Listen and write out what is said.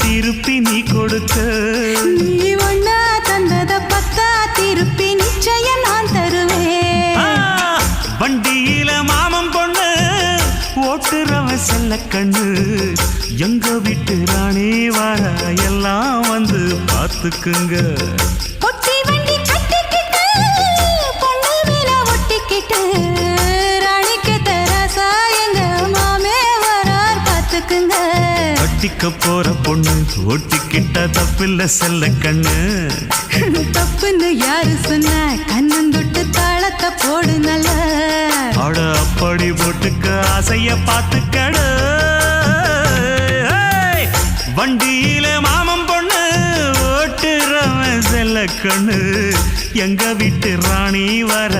திருப்பி நீ கொடுக்க. நீ ஒண்ணா தந்தத பத்தா திருப்பி நிச்சயம் நான் தருவேன். வண்டியில மாமன் பொண்ணு ஓட்டுறவன் செல்ல கண்ணு. எங்க வீட்டு ராணி வர எல்லாம் வந்து பார்த்துக்குங்க. ஒட்டி வண்டி கட்டிக்கிட்டு பொண்ணு மேல ஒட்டிக்கிட்டு ராணிக்கு தராசா எங்க மாமே வரார் பார்த்துக்குங்க. ஒட்டிக்க போற பொண்ணு ஒட்டிக்கிட்ட தப்பில்ல செல்ல கண்ணு. தப்புன்னு யாரு சொன்ன கண்ணந்தொட்டு தாளத்தை போடு நல்ல. அட அப்படி போட்டுக்க ஆசைய பார்த்துக்கடு. வண்டியில மாமன் பொண்ணு ஓட்டுறவன் செல்ல கண்ணு. எங்க வீட்டு ராணி வர